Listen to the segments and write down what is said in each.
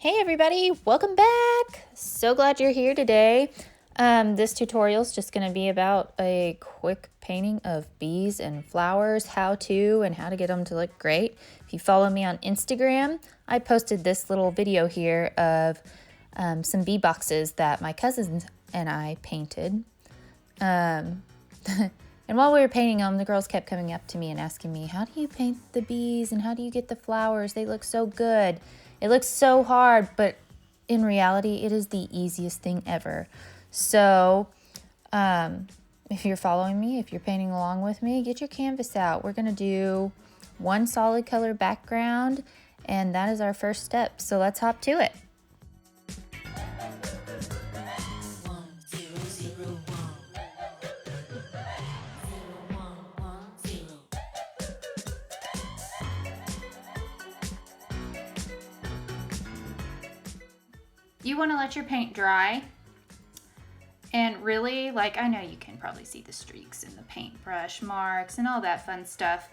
Hey everybody, welcome back. So glad you're here today. This tutorial is just going to be about a quick painting of bees and flowers, how to get them to look great. If you follow me on Instagram, I posted this little video here of some bee boxes that my cousins and I painted. And while we were painting them, the girls kept coming up to me and asking me, how do you paint the bees and how do you get the flowers? They look so good. It looks so hard, but in reality, it is the easiest thing ever. So if you're following me, if you're painting along with me, get your canvas out. We're going to do one solid color background, and that is our first step. So let's hop to it. You want to let your paint dry, and really, I know you can probably see the streaks in the paintbrush marks and all that fun stuff,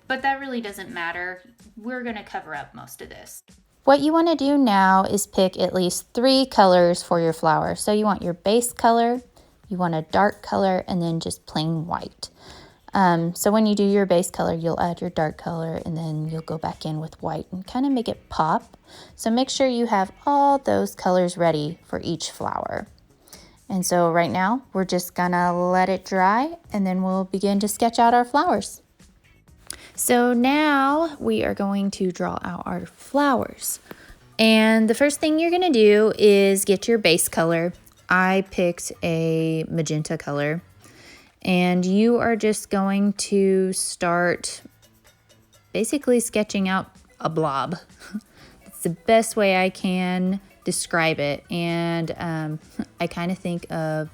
but that really doesn't matter. We're going to cover up most of this. What you want to do now is pick at least 3 colors for your flower. So you want your base color, you want a dark color, and then just plain white. So when you do your base color, you'll add your dark color and then you'll go back in with white and kind of make it pop. So make sure you have all those colors ready for each flower. And so right now we're just gonna let it dry and then we'll begin to sketch out our flowers. So now we are going to draw out our flowers. And the first thing you're gonna do is get your base color. I picked a magenta color. And you are just going to start basically sketching out a blob. It's the best way I can describe it. And I kind of think of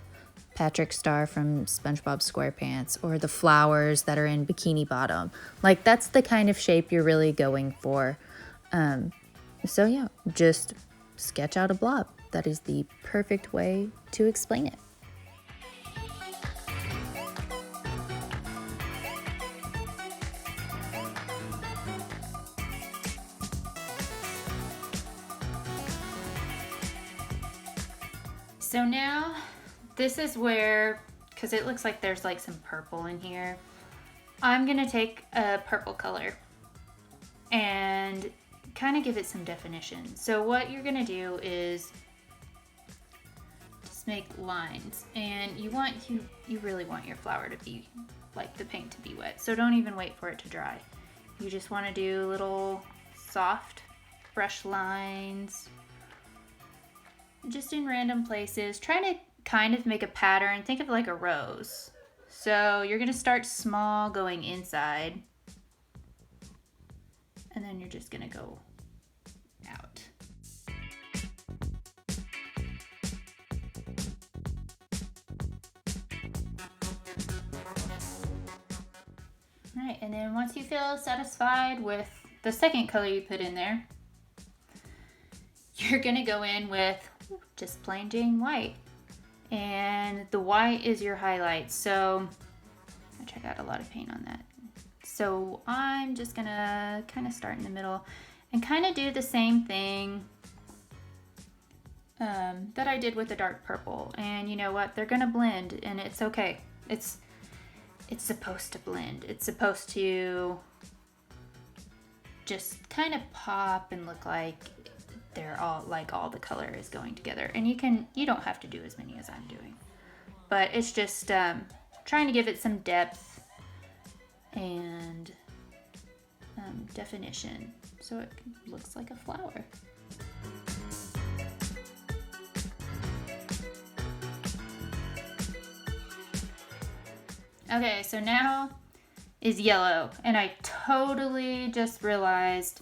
Patrick Star from SpongeBob SquarePants, or the flowers that are in Bikini Bottom. That's the kind of shape you're really going for. So yeah, just sketch out a blob. That is the perfect way to explain it. So now this is where, because it looks like there's some purple in here, I'm gonna take a purple color and kind of give it some definition. So what you're gonna do is just make lines, and you really want your flower to be the paint to be wet. So don't even wait for it to dry. You just want to do little soft brush lines just in random places, trying to kind of make a pattern. Think of a rose. So you're going to start small going inside, and then you're just going to go out. All right, and then once you feel satisfied with the second color you put in there, you're going to go in with just plain Jane white, and the white is your highlight. So I got a lot of paint on that, so I'm just gonna kind of start in the middle and kind of do the same thing that I did with the dark purple. And you know what, they're gonna blend, and it's okay. It's supposed to blend. It's supposed to just kind of pop and look like they're all the color is going together. And you don't have to do as many as I'm doing, but it's just trying to give it some depth and definition so it looks like a flower. Okay, so now is yellow, and I totally just realized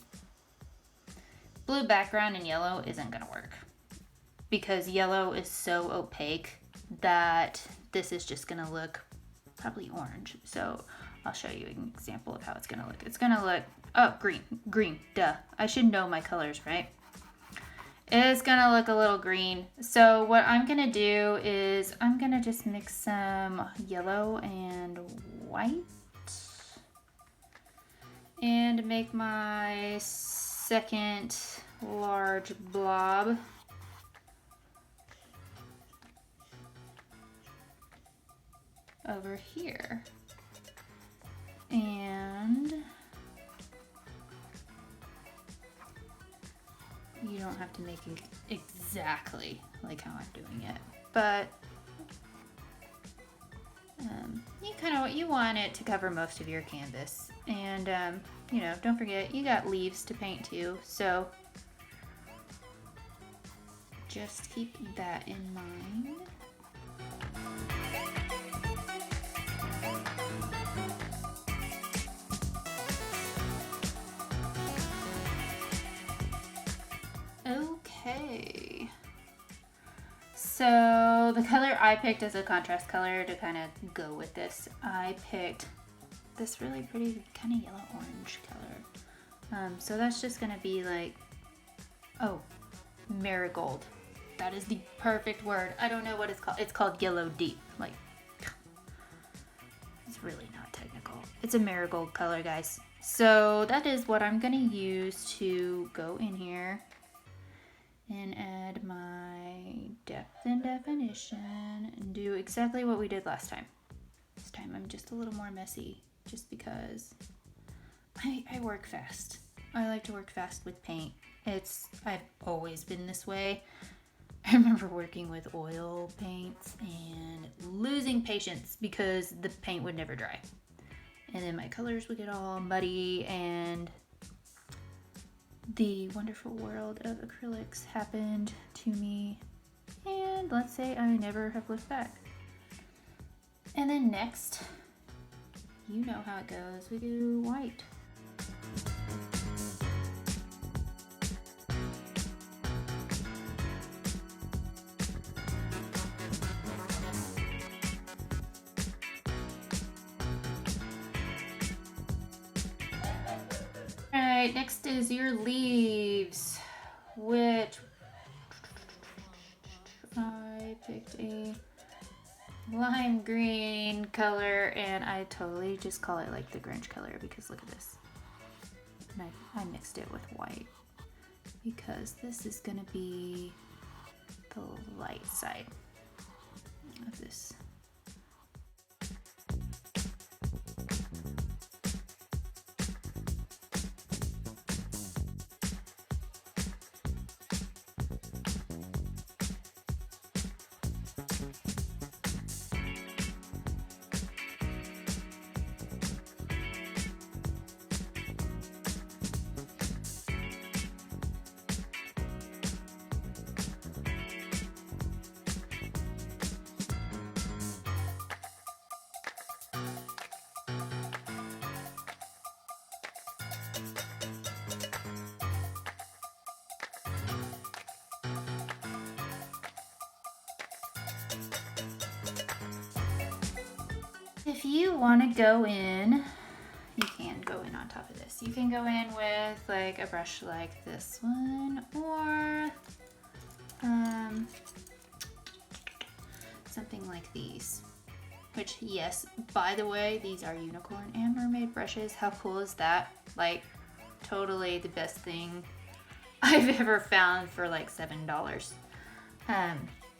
blue background and yellow isn't gonna work, because yellow is so opaque that this is just gonna look probably orange. So I'll show you an example of how it's gonna look. It's gonna look, oh, green, duh. I should know my colors, right? It's gonna look a little green. So what I'm gonna do is I'm gonna just mix some yellow and white and make my second large blob. Over here. And you don't have to make it exactly like how I'm doing it, but you want it to cover most of your canvas. And you know, don't forget you got leaves to paint too, so just keep that in mind. Okay, so the color I picked as a contrast color to kind of go with this, I picked this really pretty kind of yellow orange color. So that's just gonna be like, oh, marigold. That is the perfect word. I don't know what it's called. It's called yellow deep. Like, it's really not technical. It's a marigold color, guys. So that is what I'm gonna use to go in here and add my depth and definition and do exactly what we did last time. This time I'm just a little more messy just because I work fast. I like to work fast with paint. I've always been this way. I remember working with oil paints and losing patience because the paint would never dry. And then my colors would get all muddy, and the wonderful world of acrylics happened to me, and let's say I never have looked back. And then next, you know how it goes, we do white. Alright, next is your leaves, which I picked a lime green color, and I totally just call it like the Grinch color because look at this. And I mixed it with white because this is gonna be the light side of this. If you want to go in, you can go in on top of this. You can go in with like a brush like this one, or something like these. Which, yes, by the way, these are unicorn and mermaid brushes. How cool is that? Like, totally the best thing I've ever found for like $7.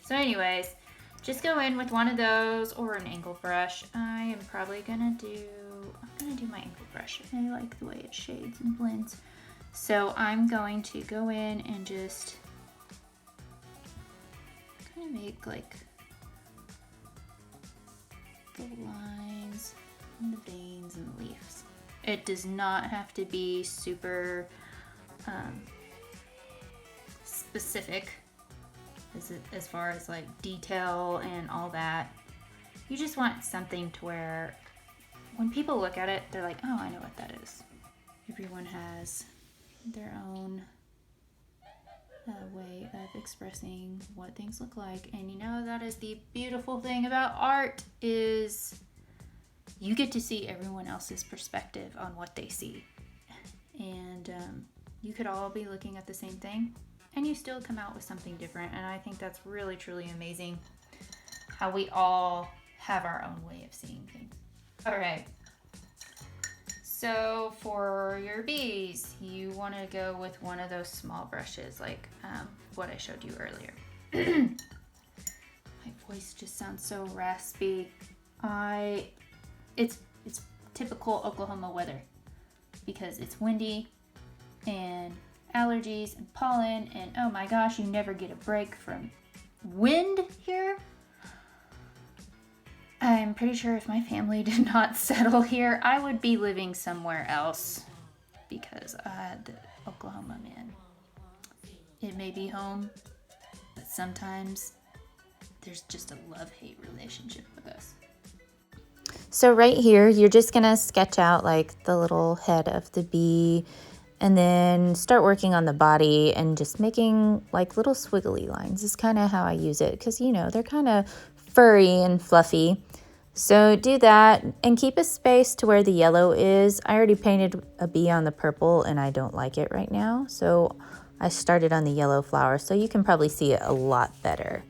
So anyways, just go in with one of those or an angle brush. I am probably gonna do my angle brush. I like the way it shades and blends. So I'm going to go in and just kind of make like the lines and the veins and the leaves. It does not have to be super specific as far as like detail and all that. You just want something to where when people look at it, they're like, oh, I know what that is. Everyone has their own way of expressing what things look like. And you know, that is the beautiful thing about art, is you get to see everyone else's perspective on what they see. And you could all be looking at the same thing and you still come out with something different. And I think that's really, truly amazing how we all have our own way of seeing things. All right. So for your bees, you want to go with one of those small brushes like what I showed you earlier. My voice just sounds so raspy. It's typical Oklahoma weather because it's windy and allergies and pollen, and oh my gosh, you never get a break from wind here. I'm pretty sure if my family did not settle here, I would be living somewhere else because the Oklahoma, man, it may be home, but sometimes there's just a love-hate relationship with us. So right here, you're just gonna sketch out like the little head of the bee and then start working on the body and just making like little swiggly lines is kind of how I use it because, you know, they're kind of furry and fluffy. So do that and keep a space to where the yellow is. I already painted a bee on the purple and I don't like it right now. So I started on the yellow flower so you can probably see it a lot better.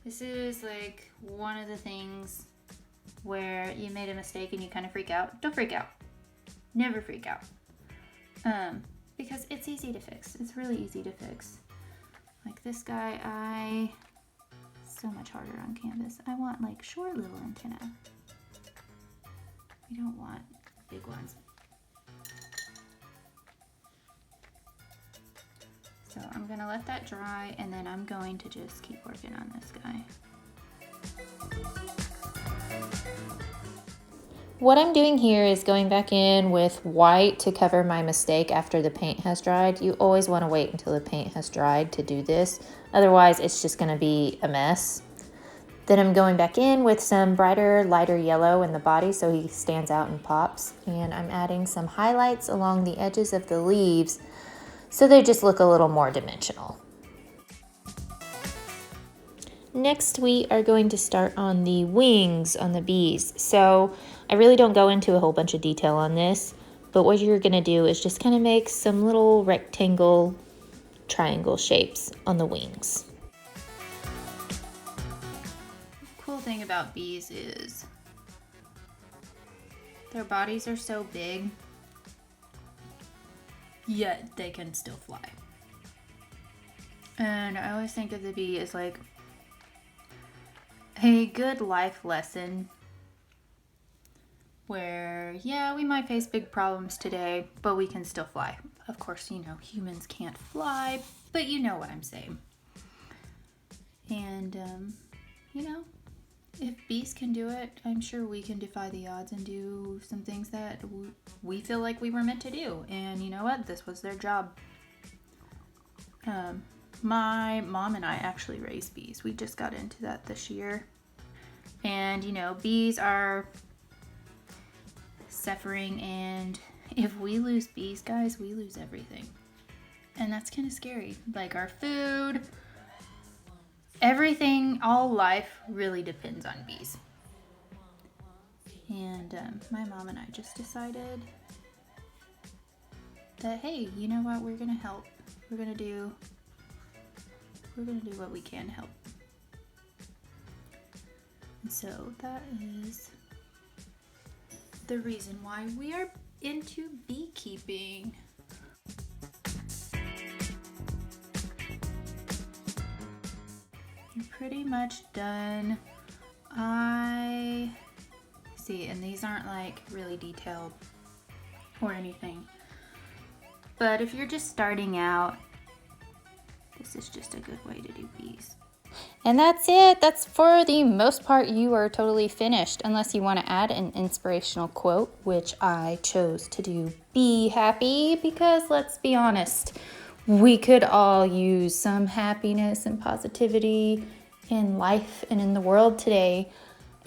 This is like one of the things where you made a mistake and you kind of freak out. Don't freak out. Never freak out. Because it's easy to fix. It's really easy to fix. Like this guy, so much harder on canvas. I want like short little antennae. We don't want big ones. So I'm gonna let that dry and then I'm going to just keep working on this guy. What I'm doing here is going back in with white to cover my mistake after the paint has dried. You always want to wait until the paint has dried to do this. Otherwise, it's just going to be a mess. Then I'm going back in with some brighter, lighter yellow in the body so he stands out and pops. And I'm adding some highlights along the edges of the leaves so they just look a little more dimensional. Next, we are going to start on the wings on the bees. So I really don't go into a whole bunch of detail on this, but what you're gonna do is just kind of make some little rectangle, triangle shapes on the wings. The cool thing about bees is their bodies are so big, yet they can still fly. And I always think of the bee as like a good life lesson where, yeah, we might face big problems today, but we can still fly. Of course, you know, humans can't fly, but you know what I'm saying. And, you know, if bees can do it, I'm sure we can defy the odds and do some things that we feel like we were meant to do. And you know what? This was their job. My mom and I actually raise bees. We just got into that this year. And, you know, bees are suffering, and if we lose bees, guys, we lose everything. And that's kind of scary. Like our food, everything, all life really depends on bees. And my mom and I just decided that, hey, you know what? We're gonna help. We're gonna do what we can to help. And so that is the reason why we are into beekeeping. I'm pretty much done. I see, and these aren't like really detailed or anything. But if you're just starting out, this is just a good way to do bees. And that's it. That's for the most part, you are totally finished, unless you want to add an inspirational quote, which I chose to do be happy, because let's be honest, we could all use some happiness and positivity in life and in the world today.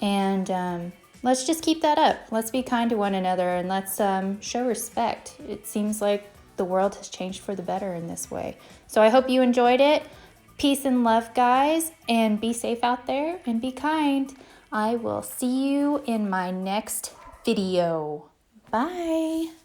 And let's just keep that up. Let's be kind to one another and let's show respect. It seems like the world has changed for the better in this way. So I hope you enjoyed it. Peace and love, guys, and be safe out there and be kind. I will see you in my next video. Bye.